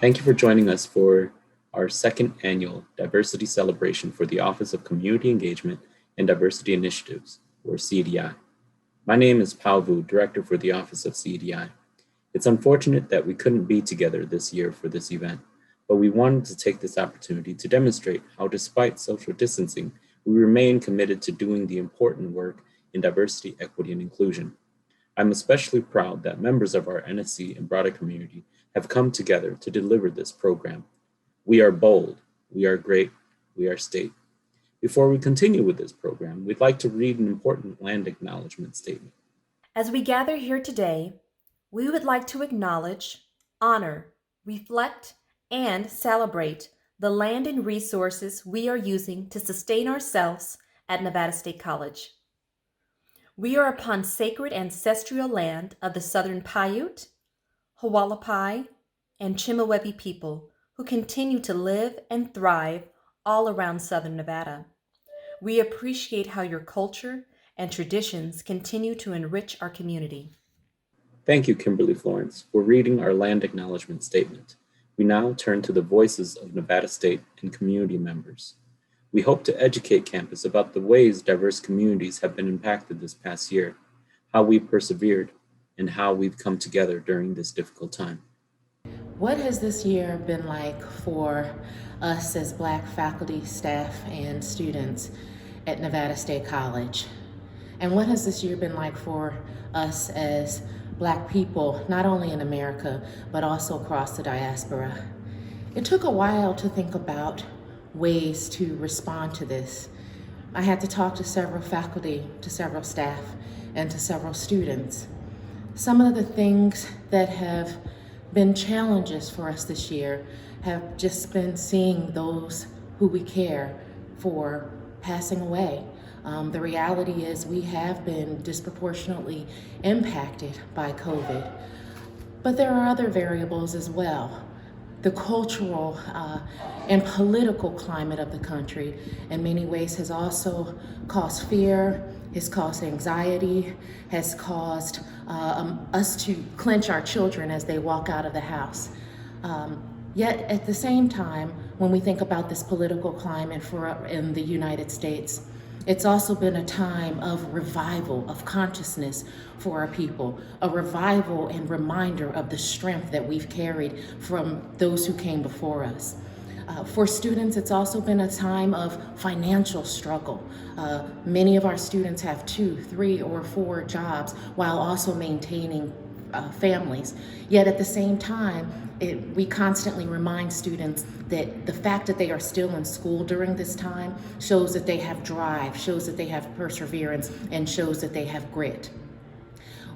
Thank you for joining us for our second annual Diversity Celebration for the Office of Community Engagement and Diversity Initiatives, or CDI. My name is Pao Vu, Director for the Office of CDI. It's unfortunate that we couldn't be together this year for this event, but we wanted to take this opportunity to demonstrate how, despite social distancing, we remain committed to doing the important work in diversity, equity, and inclusion. I'm especially proud that members of our NSC and broader community have come together to deliver this program. We are bold, we are great, we are state. Before we continue with this program, we'd like to read an important land acknowledgement statement. As we gather here today, we would like to acknowledge, honor, reflect, and celebrate the land and resources we are using to sustain ourselves at Nevada State College. We are upon sacred ancestral land of the Southern Paiute, Hualapai, and Chimawebe people who continue to live and thrive all around Southern Nevada. We appreciate how your culture and traditions continue to enrich our community. Thank you, Kimberly Florence, for reading our land acknowledgement statement. We now turn to the voices of Nevada State and community members. We hope to educate campus about the ways diverse communities have been impacted this past year, how we persevered, and how we've come together during this difficult time. What has this year been like for us as Black faculty, staff, and students at Nevada State College? And what has this year been like for us as Black people, not only in America, but also across the diaspora? It took a while to think about ways to respond to this. I had to talk to several faculty, to several staff, and to several students. Some of the things that have been challenges for us this year have just been seeing those who we care for passing away. The reality is we have been disproportionately impacted by COVID, but there are other variables as well. The cultural and political climate of the country in many ways has also caused fear, has caused anxiety, has caused us to clench our children as they walk out of the house. Yet at the same time, when we think about this political climate in the United States, it's also been a time of revival, of consciousness for our people, a revival and reminder of the strength that we've carried from those who came before us. For students, it's also been a time of financial struggle. Many of our students have 2, 3, or 4 jobs while also maintaining families. Yet at the same time, we constantly remind students that the fact that they are still in school during this time shows that they have drive, shows that they have perseverance, and shows that they have grit.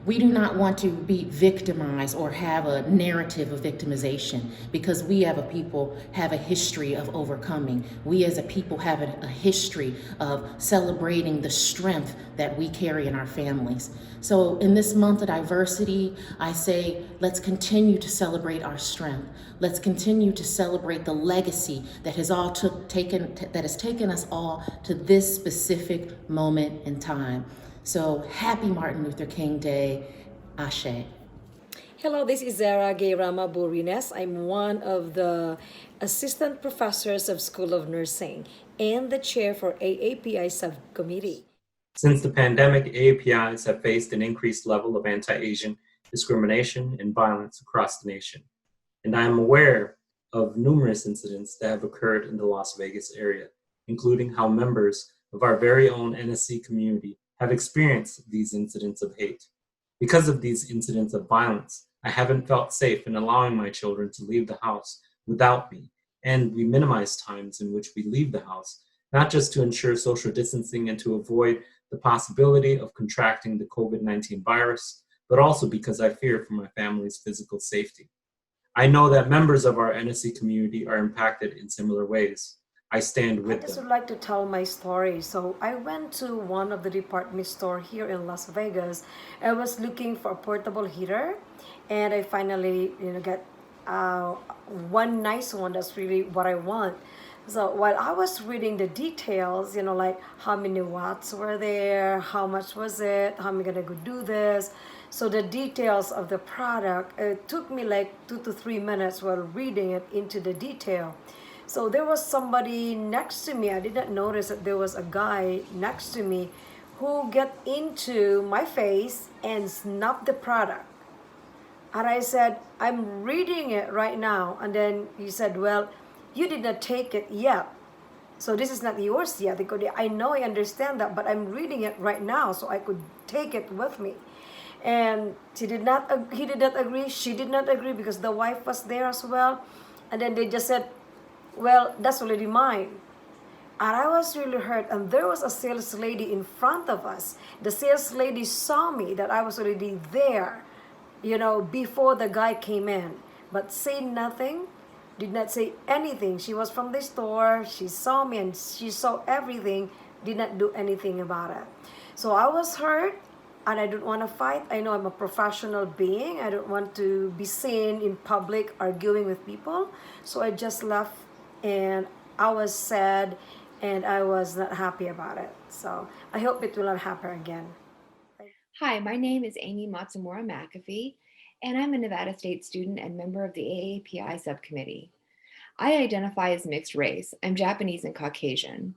We do not want to be victimized or have a narrative of victimization, because we as a people have a history of overcoming. We as a people have a history of celebrating the strength that we carry in our families. So in this month of diversity, I say, let's continue to celebrate our strength. Let's continue to celebrate the legacy that has taken us all to this specific moment in time. So happy Martin Luther King Day, Ashe. Hello, this is Zara Gayrama Burines. I'm one of the assistant professors of School of Nursing and the chair for AAPI subcommittee. Since the pandemic, AAPIs have faced an increased level of anti-Asian discrimination and violence across the nation. And I am aware of numerous incidents that have occurred in the Las Vegas area, including how members of our very own NSC community have experienced these incidents of hate. Because of these incidents of violence, I haven't felt safe in allowing my children to leave the house without me, and we minimize times in which we leave the house, not just to ensure social distancing and to avoid the possibility of contracting the COVID-19 virus, but also because I fear for my family's physical safety. I know that members of our NSC community are impacted in similar ways. I stand with I just them. would like to tell my story. So I went to one of the department store here in Las Vegas. I was looking for a portable heater, and I finally, got one nice one. That's really what I want. So while I was reading the details, like how many watts were there, how much was it, how am I gonna go do this. So the details of the product, it took me like 2 to 3 minutes while reading it into the detail. So there was somebody next to me. I did not notice that there was a guy next to me who got into my face and snubbed the product. And I said, I'm reading it right now. And then he said, well, you did not take it yet. So this is not yours yet. I know, I understand that, but I'm reading it right now so I could take it with me. And he did not agree. She did not agree because the wife was there as well. And then they just said, well, that's already mine. And I was really hurt. And there was a sales lady in front of us. The sales lady saw me that I was already there, before the guy came in, but say nothing, did not say anything. She was from the store, she saw me and she saw everything, did not do anything about it. So I was hurt and I don't want to fight. I know I'm a professional being. I don't want to be seen in public arguing with people. So I just left and I was sad and I was not happy about it. So I hope it will not happen again. Hi, my name is Amy Matsumura McAfee, and I'm a Nevada State student and member of the AAPI subcommittee. I identify as mixed race. I'm Japanese and Caucasian.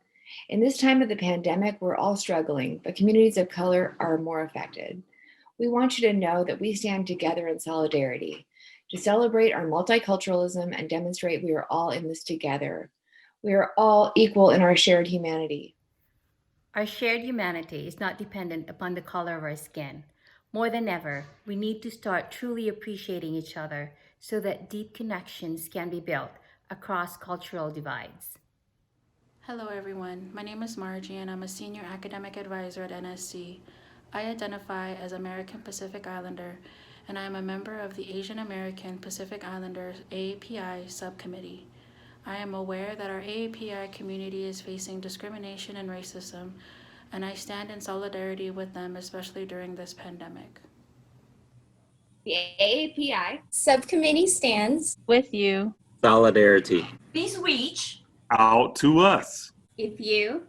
In this time of the pandemic, we're all struggling, but communities of color are more affected. We want you to know that we stand together in solidarity to celebrate our multiculturalism and demonstrate we are all in this together. We are all equal in our shared humanity. Our shared humanity is not dependent upon the color of our skin. More than ever, we need to start truly appreciating each other so that deep connections can be built across cultural divides. Hello everyone, my name is Margie and I'm a Senior Academic Advisor at NSC. I identify as American Pacific Islander and I am a member of the Asian American Pacific Islander AAPI subcommittee. I am aware that our AAPI community is facing discrimination and racism, and I stand in solidarity with them, especially during this pandemic. The AAPI subcommittee stands with you. Solidarity. Please reach out to us if you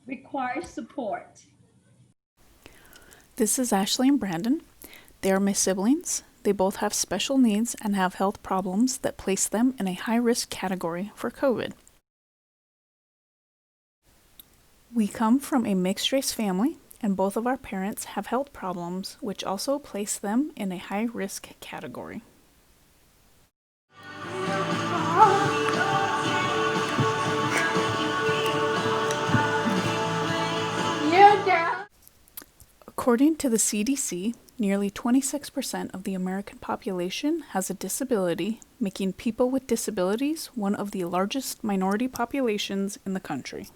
require support. This is Ashley and Brandon. They are my siblings. They both have special needs and have health problems that place them in a high-risk category for COVID. We come from a mixed-race family, and both of our parents have health problems, which also place them in a high-risk category. According to the CDC, nearly 26% of the American population has a disability, making people with disabilities one of the largest minority populations in the country.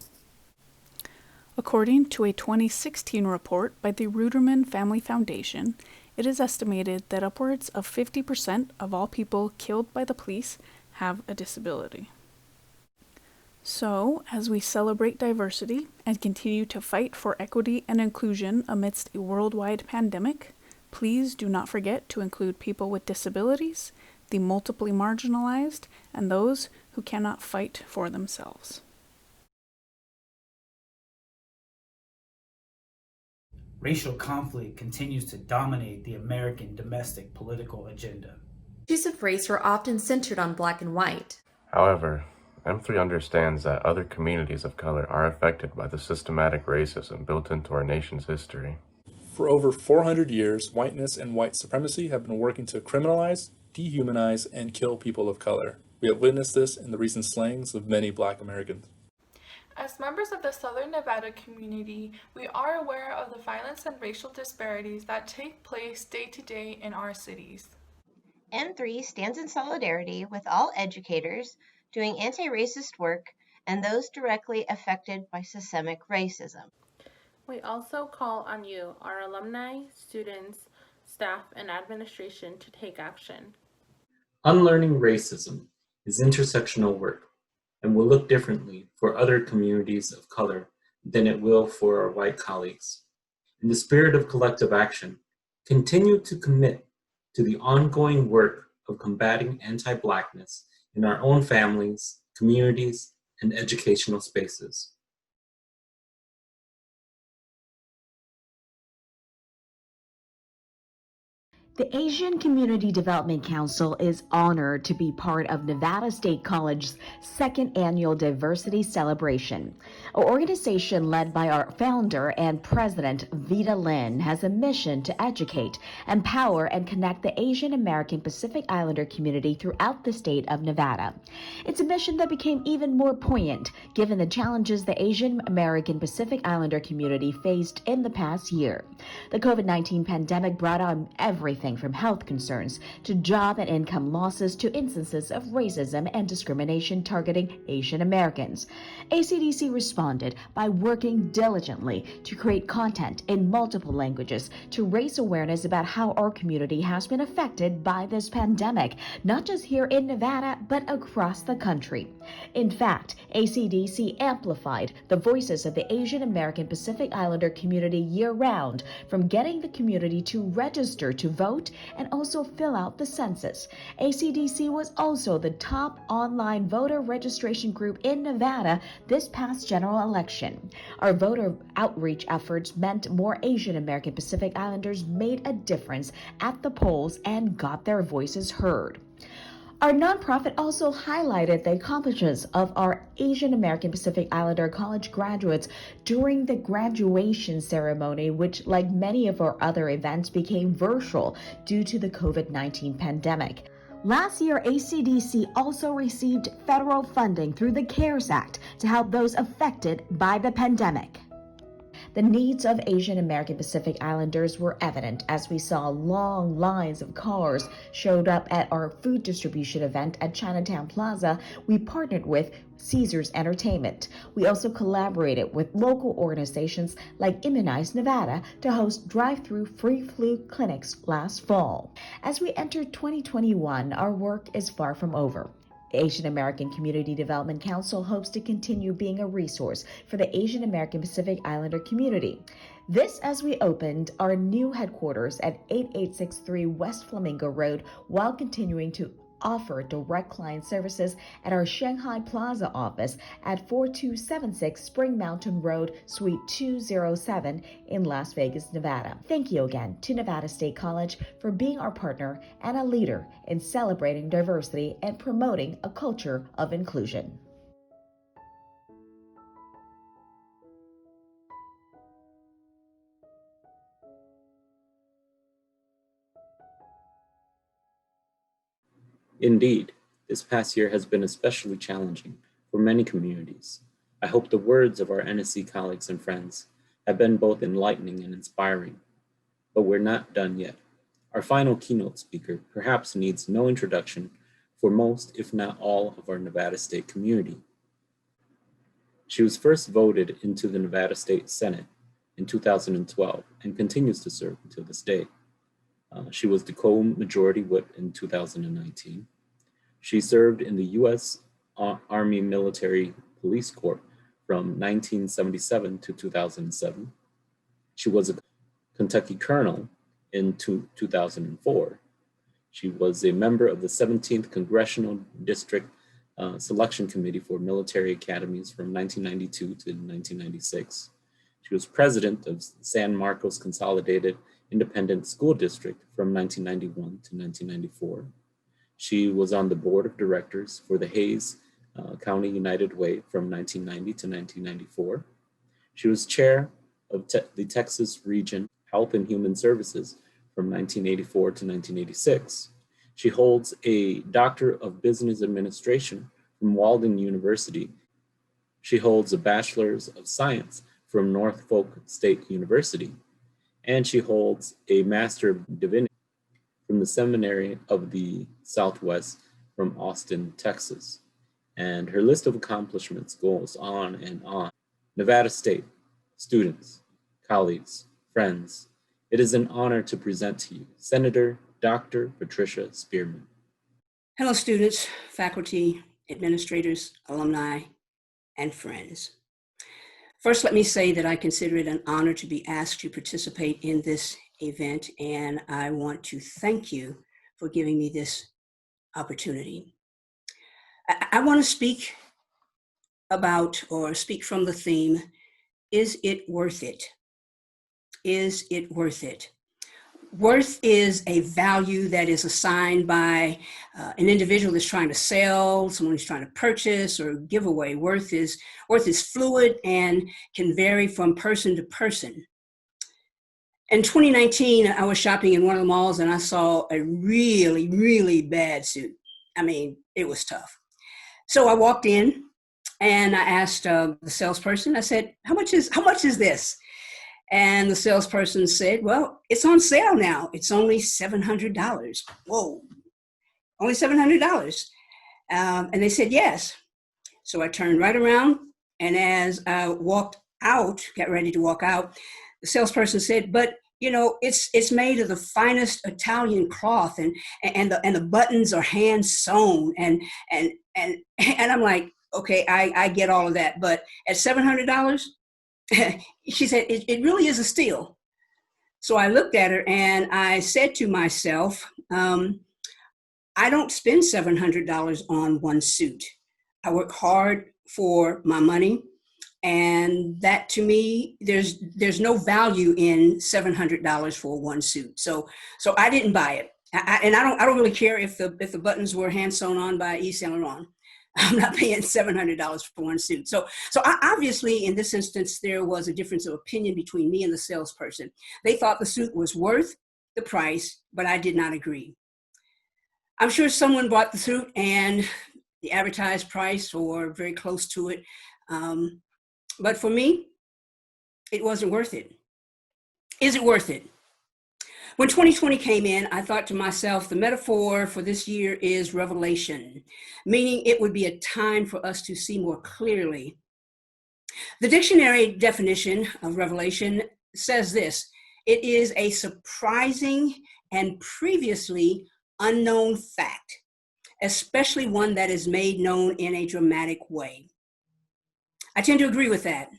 According to a 2016 report by the Ruderman Family Foundation, it is estimated that upwards of 50% of all people killed by the police have a disability. So, as we celebrate diversity and continue to fight for equity and inclusion amidst a worldwide pandemic, please do not forget to include people with disabilities, the multiply marginalized, and those who cannot fight for themselves. Racial conflict continues to dominate the American domestic political agenda. Issues of race are often centered on black and white. However, M3 understands that other communities of color are affected by the systematic racism built into our nation's history. For over 400 years, whiteness and white supremacy have been working to criminalize, dehumanize, and kill people of color. We have witnessed this in the recent slayings of many Black Americans. As members of the Southern Nevada community, we are aware of the violence and racial disparities that take place day to day in our cities. M3 stands in solidarity with all educators doing anti-racist work and those directly affected by systemic racism. We also call on you, our alumni, students, staff, and administration to take action. Unlearning racism is intersectional work and will look differently for other communities of color than it will for our white colleagues. In the spirit of collective action, continue to commit to the ongoing work of combating anti-Blackness in our own families, communities, and educational spaces. The Asian Community Development Council is honored to be part of Nevada State College's second annual Diversity Celebration. An organization led by our founder and president, Vita Lin, has a mission to educate, empower, and connect the Asian American Pacific Islander community throughout the state of Nevada. It's a mission that became even more poignant given the challenges the Asian American Pacific Islander community faced in the past year. The COVID-19 pandemic brought on everything from health concerns to job and income losses to instances of racism and discrimination targeting Asian Americans. ACDC responded by working diligently to create content in multiple languages to raise awareness about how our community has been affected by this pandemic, not just here in Nevada, but across the country. In fact, ACDC amplified the voices of the Asian American Pacific Islander community year-round, from getting the community to register to vote and also fill out the census. ACDC was also the top online voter registration group in Nevada this past general election. Our voter outreach efforts meant more Asian American Pacific Islanders made a difference at the polls and got their voices heard. Our nonprofit also highlighted the accomplishments of our Asian American Pacific Islander college graduates during the graduation ceremony, which, like many of our other events, became virtual due to the COVID-19 pandemic. Last year, ACDC also received federal funding through the CARES Act to help those affected by the pandemic. The needs of Asian American Pacific Islanders were evident as we saw long lines of cars showed up at our food distribution event at Chinatown Plaza. We partnered with Caesars Entertainment. We also collaborated with local organizations like Immunize Nevada to host drive-through free flu clinics last fall. As we enter 2021, our work is far from over. The Asian American Community Development Council hopes to continue being a resource for the Asian American Pacific Islander community. This as we opened our new headquarters at 8863 West Flamingo Road while continuing to offer direct client services at our Shanghai Plaza office at 4276 Spring Mountain Road, Suite 207 in Las Vegas, Nevada. Thank you again to Nevada State College for being our partner and a leader in celebrating diversity and promoting a culture of inclusion. Indeed, this past year has been especially challenging for many communities. I hope the words of our NSC colleagues and friends have been both enlightening and inspiring, but we're not done yet. Our final keynote speaker perhaps needs no introduction for most, if not all, of our Nevada State community. She was first voted into the Nevada State Senate in 2012 and continues to serve until this day. She was the co-majority whip in 2019. She served in the U.S. Army Military Police Corps from 1977 to 2007. She was a Kentucky colonel in 2004. She was a member of the 17th Congressional District Selection Committee for Military Academies from 1992 to 1996. She was president of San Marcos Consolidated Independent School District from 1991 to 1994. She was on the board of directors for the Hayes County United Way from 1990 to 1994. She was chair of the Texas Region Health and Human Services from 1984 to 1986. She holds a Doctor of Business Administration from Walden University. She holds a Bachelor's of Science from Norfolk State University, and she holds a Master of Divinity from the Seminary of the Southwest from Austin, Texas. And her list of accomplishments goes on and on. Nevada State, students, colleagues, friends, it is an honor to present to you Senator Dr. Patricia Spearman. Hello, students, faculty, administrators, alumni, and friends. First, let me say that I consider it an honor to be asked to participate in this event, and I want to thank you for giving me this opportunity. I want to speak about or speak from the theme, is it worth it? Is it worth it? Worth is a value that is assigned by an individual that's trying to sell, someone who's trying to purchase or give away. Worth is fluid and can vary from person to person. In 2019, I was shopping in one of the malls and I saw a really, really bad suit. I mean, it was tough. So I walked in and I asked the salesperson, I said, how much is this? And the salesperson said, well, it's on sale now. It's only $700. Whoa, only $700. And they said, yes. So I turned right around. And as I walked out, got ready to walk out, the salesperson said, but you know, it's made of the finest Italian cloth and the buttons are hand sewn. And I'm like, okay, I get all of that. But at $700, she said, it really is a steal. So I looked at her and I said to myself, I don't spend $700 on one suit. I work hard for my money. And that to me, there's no value in $700 for one suit. So I didn't buy it. I don't really care if the buttons were hand sewn on by Yves Saint Laurent. I'm not paying $700 for one suit. So obviously in this instance, there was a difference of opinion between me and the salesperson. They thought the suit was worth the price, but I did not agree. I'm sure someone bought the suit and the advertised price or very close to it. But for me, it wasn't worth it. Is it worth it? When 2020 came in, I thought to myself, the metaphor for this year is revelation, meaning it would be a time for us to see more clearly. The dictionary definition of revelation says this: it is a surprising and previously unknown fact, especially one that is made known in a dramatic way. I tend to agree with that.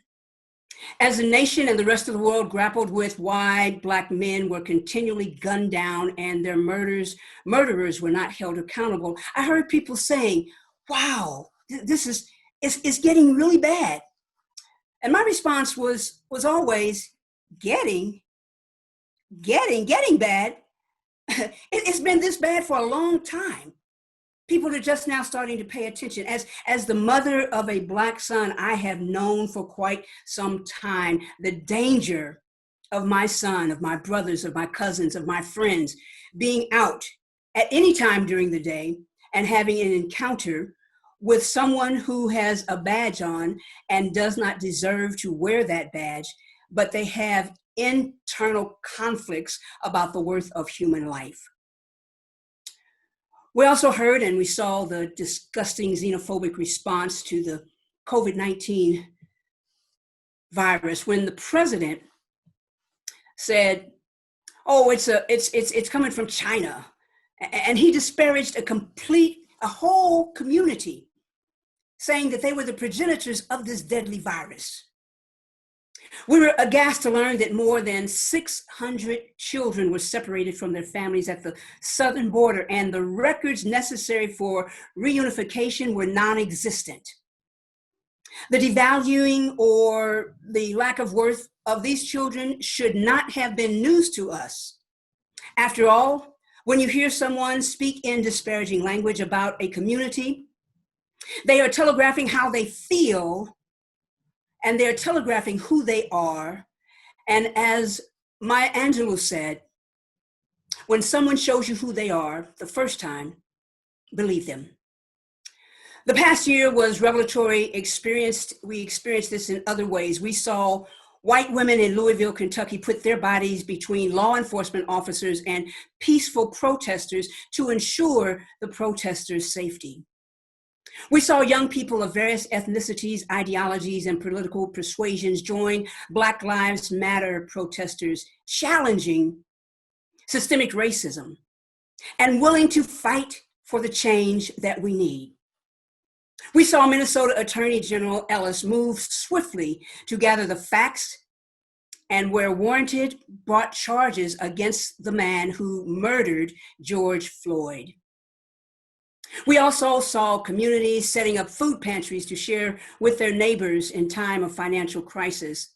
As the nation and the rest of the world grappled with why Black men were continually gunned down and their murderers were not held accountable, I heard people saying, wow, this is getting really bad. And my response was always, getting bad? It's been this bad for a long time. People are just now starting to pay attention. As the mother of a Black son, I have known for quite some time the danger of my son, of my brothers, of my cousins, of my friends being out at any time during the day and having an encounter with someone who has a badge on and does not deserve to wear that badge, but they have internal conflicts about the worth of human life. We also heard and we saw the disgusting xenophobic response to the COVID-19 virus when the president said, oh, it's coming from China. And he disparaged a whole community, saying that they were the progenitors of this deadly virus. We were aghast to learn that more than 600 children were separated from their families at the southern border, and the records necessary for reunification were non-existent. The devaluing or the lack of worth of these children should not have been news to us. After all, when you hear someone speak in disparaging language about a community, they are telegraphing how they feel, and they're telegraphing who they are. And as Maya Angelou said, when someone shows you who they are the first time, believe them. The past year was revelatory. We experienced this in other ways. We saw white women in Louisville, Kentucky put their bodies between law enforcement officers and peaceful protesters to ensure the protesters' safety. We saw young people of various ethnicities, ideologies, and political persuasions join Black Lives Matter protesters, challenging systemic racism and willing to fight for the change that we need. We saw Minnesota Attorney General Ellis move swiftly to gather the facts and, where warranted, brought charges against the man who murdered George Floyd. We also saw communities setting up food pantries to share with their neighbors in time of financial crisis.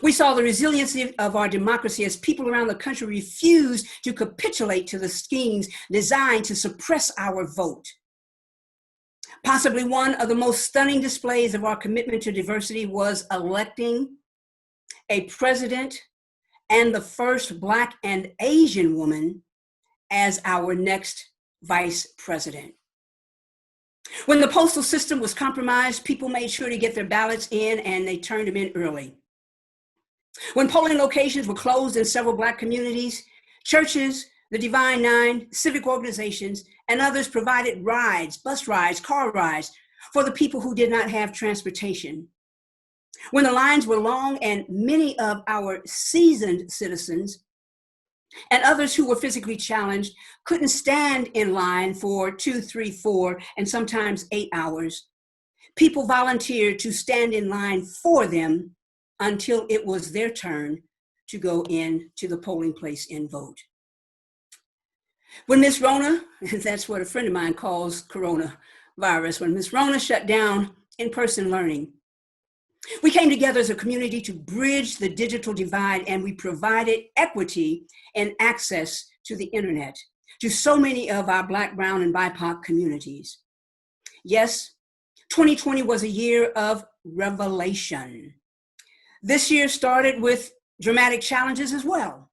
We saw the resiliency of our democracy as people around the country refused to capitulate to the schemes designed to suppress our vote. Possibly one of the most stunning displays of our commitment to diversity was electing a president and the first Black and Asian woman as our next vice president. When the postal system was compromised, people made sure to get their ballots in, and they turned them in early. When polling locations were closed in several Black communities, churches, the Divine Nine, civic organizations, and others provided rides, bus rides, car rides for the people who did not have transportation. When the lines were long and many of our seasoned citizens and others who were physically challenged couldn't stand in line for 2, 3, 4, and sometimes 8 hours, people volunteered to stand in line for them until it was their turn to go in to the polling place and vote. When Miss Rona, that's what a friend of mine calls coronavirus, when Miss Rona shut down in-person learning, we came together as a community to bridge the digital divide, and we provided equity and access to the internet to so many of our Black, brown, and BIPOC communities. Yes, 2020 was a year of revelation. This year started with dramatic challenges as well.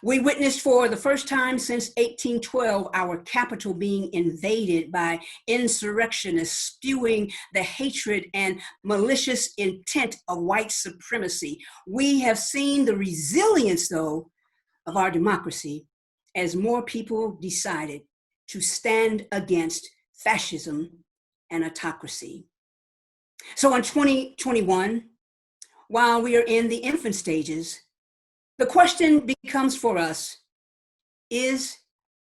We witnessed for the first time since 1812 our capital being invaded by insurrectionists spewing the hatred and malicious intent of white supremacy. We have seen the resilience, though, of our democracy as more people decided to stand against fascism and autocracy. So in 2021, while we are in the infant stages, the question becomes for us, is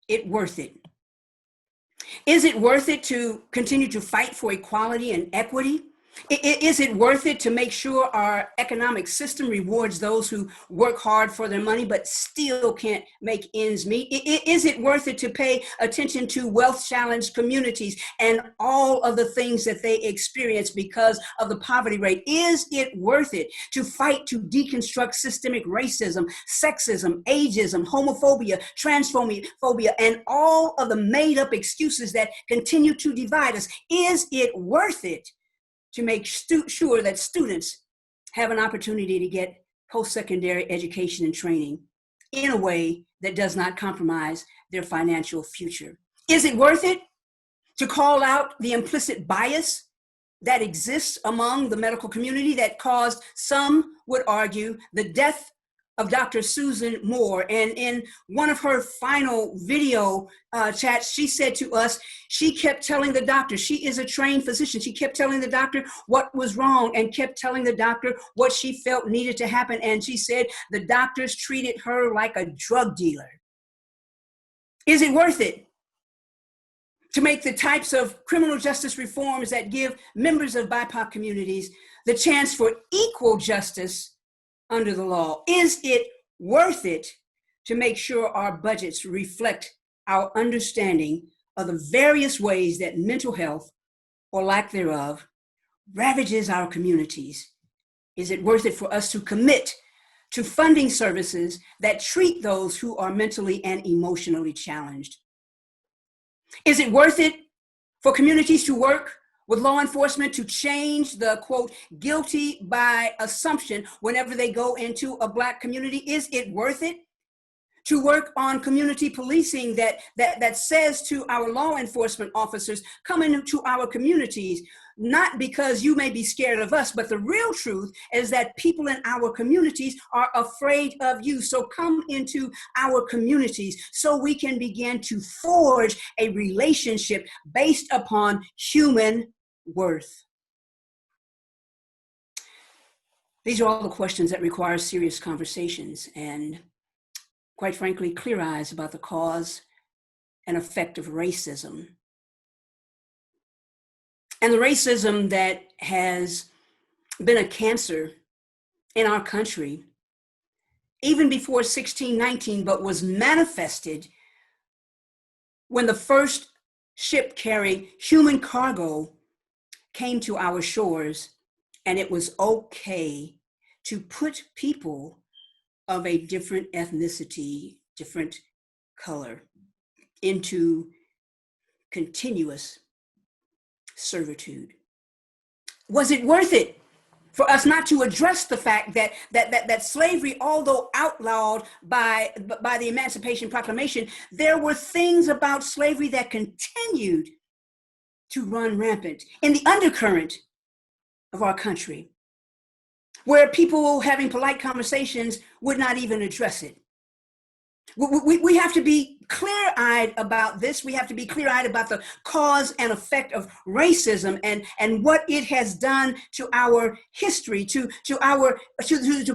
it worth it? Is it worth it to continue to fight for equality and equity? Is it worth it to make sure our economic system rewards those who work hard for their money but still can't make ends meet? Is it worth it to pay attention to wealth-challenged communities and all of the things that they experience because of the poverty rate? Is it worth it to fight to deconstruct systemic racism, sexism, ageism, homophobia, transphobia, and all of the made-up excuses that continue to divide us? Is it worth it to make sure that students have an opportunity to get post-secondary education and training in a way that does not compromise their financial future? Is it worth it to call out the implicit bias that exists among the medical community that caused, some would argue, the death of Dr. Susan Moore? And in one of her final video chats, she said to us, she kept telling the doctor, she is a trained physician, she kept telling the doctor what was wrong and kept telling the doctor what she felt needed to happen. And she said the doctors treated her like a drug dealer. Is it worth it to make the types of criminal justice reforms that give members of BIPOC communities the chance for equal justice under the law? Is it worth it to make sure our budgets reflect our understanding of the various ways that mental health, or lack thereof, ravages our communities? Is it worth it for us to commit to funding services that treat those who are mentally and emotionally challenged? Is it worth it for communities to work with law enforcement to change the, quote, guilty by assumption whenever they go into a Black community? Is it worth it to work on community policing that says to our law enforcement officers, come into our communities, not because you may be scared of us, but the real truth is that people in our communities are afraid of you. So come into our communities so we can begin to forge a relationship based upon human worth. These are all the questions that require serious conversations and, quite frankly, clear eyes about the cause and effect of racism. And the racism that has been a cancer in our country, even before 1619, but was manifested when the first ship carrying human cargo came to our shores, and it was okay to put people of a different ethnicity, different color, into continuous servitude. Was it worth it for us not to address the fact that slavery, although outlawed by the Emancipation Proclamation, there were things about slavery that continued to run rampant in the undercurrent of our country, where people having polite conversations would not even address it? We have to be clear-eyed about this. We have to be clear-eyed about the cause and effect of racism and what it has done to our history, to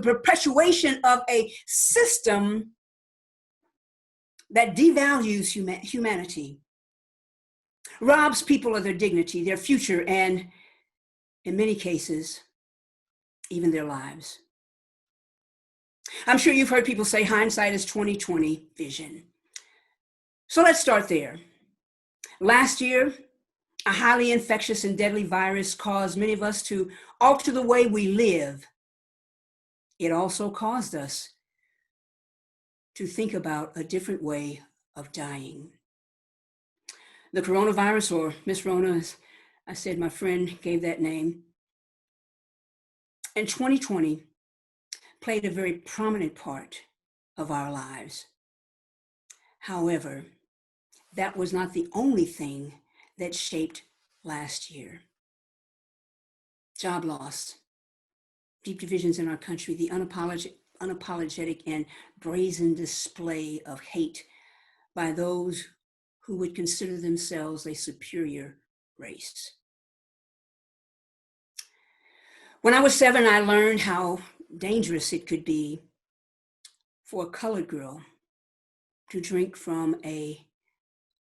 perpetuation of a system that devalues humanity, robs people of their dignity, their future, and in many cases, even their lives. I'm sure you've heard people say hindsight is 20/20 vision. So let's start there. Last year, a highly infectious and deadly virus caused many of us to alter the way we live. It also caused us to think about a different way of dying. The coronavirus, or Miss Rona, as I said, my friend gave that name, in 2020 played a very prominent part of our lives. However, that was not the only thing that shaped last year. Job loss, deep divisions in our country, the unapologetic and brazen display of hate by those who would consider themselves a superior race. When I was 7, I learned how dangerous it could be for a colored girl to drink from a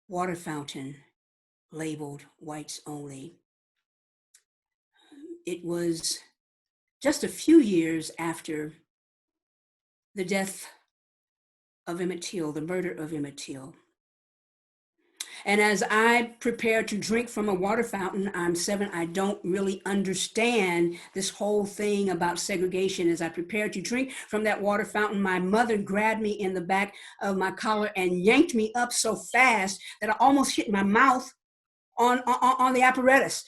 water fountain labeled whites only. It was just a few years after the death of Emmett Till, the murder of Emmett Till. And as I prepare to drink from a water fountain, I'm 7, I don't really understand this whole thing about segregation. As I prepare to drink from that water fountain, my mother grabbed me in the back of my collar and yanked me up so fast that I almost hit my mouth on the apparatus.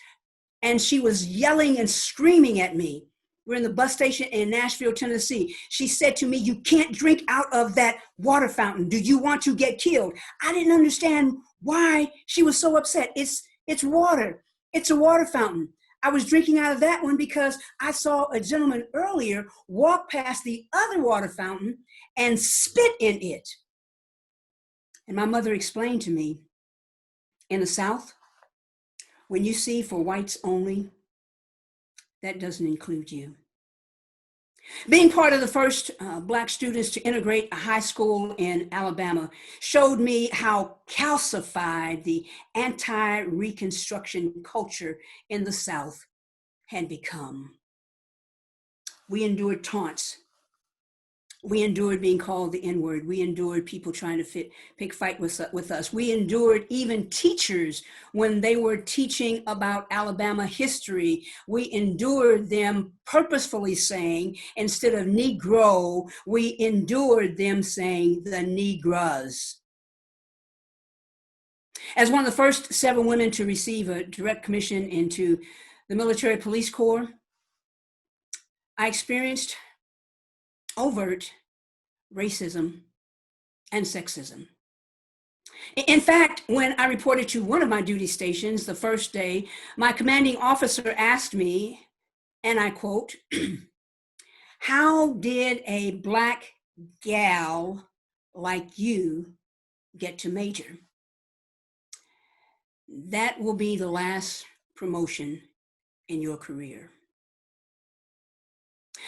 And she was yelling and screaming at me. We're in the bus station in Nashville, Tennessee. She said to me, "You can't drink out of that water fountain. Do you want to get killed?" I didn't understand why she was so upset. It's water. It's a water fountain. I was drinking out of that one because I saw a gentleman earlier walk past the other water fountain and spit in it. And my mother explained to me, in the South, when you see for whites only, that doesn't include you. Being part of the first Black students to integrate a high school in Alabama showed me how calcified the anti-Reconstruction culture in the South had become. We endured taunts. We endured being called the N-word. We endured people trying to pick fight with us. We endured even teachers when they were teaching about Alabama history. We endured them purposefully saying, instead of Negro, we endured them saying the Negras. As one of the first 7 women to receive a direct commission into the military police corps, I experienced overt racism and sexism. In fact, when I reported to one of my duty stations the first day, my commanding officer asked me, and I quote, "How did a Black gal like you get to major?" That will be the last promotion in your career.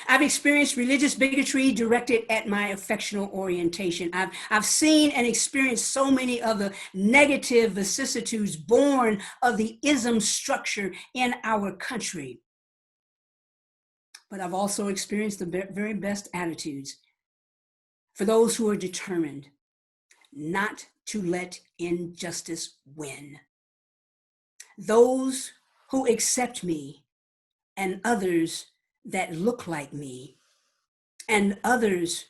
I've experienced religious bigotry directed at my affectional orientation. I've seen and experienced so many of the negative vicissitudes born of the ism structure in our country. But I've also experienced the very best attitudes for those who are determined not to let injustice win. those who accept me, and others that look like me, and others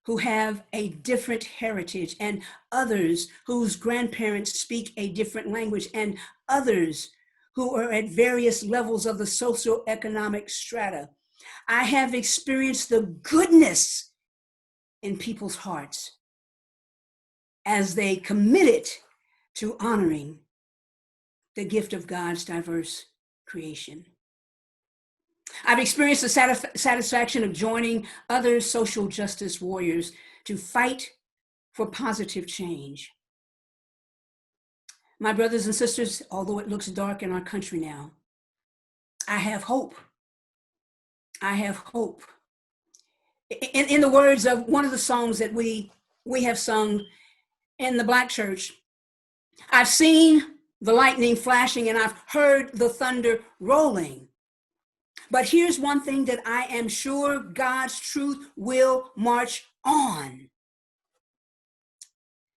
who have a different heritage, and others whose grandparents speak a different language, and others who are at various levels of the socioeconomic strata. I have experienced the goodness in people's hearts as they committed to honoring the gift of God's diverse creation. I've experienced the satisfaction of joining other social justice warriors to fight for positive change. My brothers and sisters, although it looks dark in our country now, I have hope. I have hope. In the words of one of the songs that we have sung in the Black church, I've seen the lightning flashing and I've heard the thunder rolling. But here's one thing that I am sure: God's truth will march on.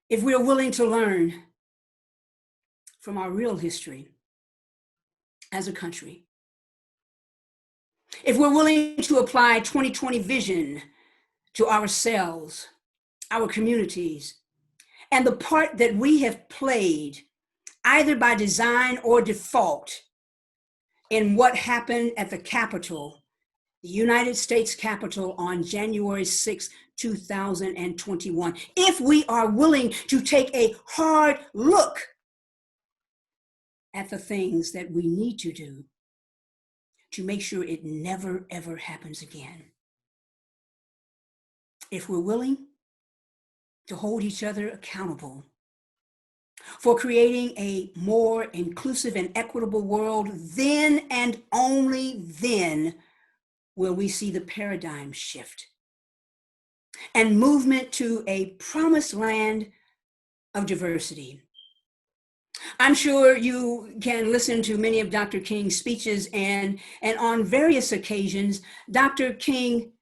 If we're willing to learn from our real history as a country, if we're willing to apply 2020 vision to ourselves, our communities, and the part that we have played, either by design or default, in what happened at the Capitol, the United States Capitol, on January 6, 2021. If we are willing to take a hard look at the things that we need to do to make sure it never, ever happens again. If we're willing to hold each other accountable for creating a more inclusive and equitable world, then and only then will we see the paradigm shift and movement to a promised land of diversity. I'm sure you can listen to many of Dr. King's speeches, and on various occasions, Dr. King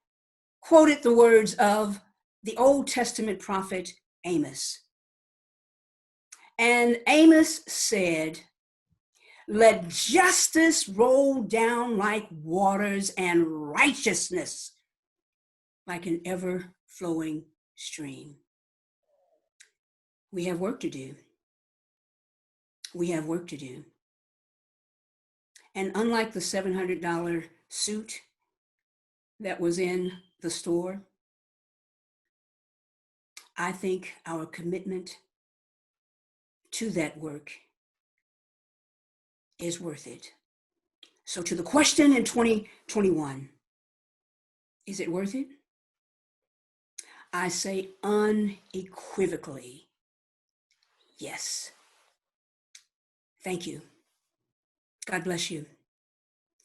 quoted the words of the Old Testament prophet Amos. And Amos said, "Let justice roll down like waters and righteousness like an ever-flowing stream." We have work to do. We have work to do. And unlike the $700 suit that was in the store, I think our commitment to that work is worth it. So to the question in 2021, is it worth it? I say unequivocally, yes. Thank you. God bless you.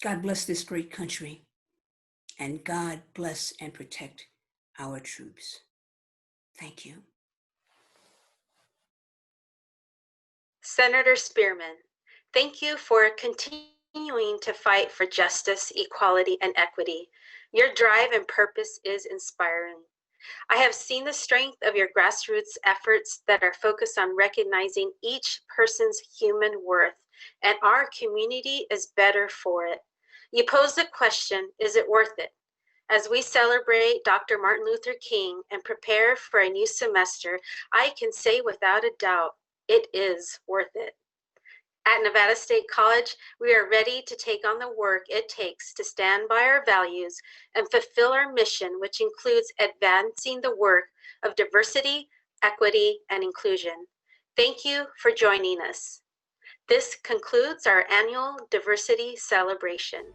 God bless this great country. And God bless and protect our troops. Thank you. Senator Spearman, thank you for continuing to fight for justice, equality, and equity. Your drive and purpose is inspiring. I have seen the strength of your grassroots efforts that are focused on recognizing each person's human worth, and our community is better for it. You pose the question, is it worth it? As we celebrate Dr. Martin Luther King and prepare for a new semester, I can say without a doubt, it is worth it. At Nevada State College, we are ready to take on the work it takes to stand by our values and fulfill our mission, which includes advancing the work of diversity, equity, and inclusion. Thank you for joining us. This concludes our annual diversity celebration.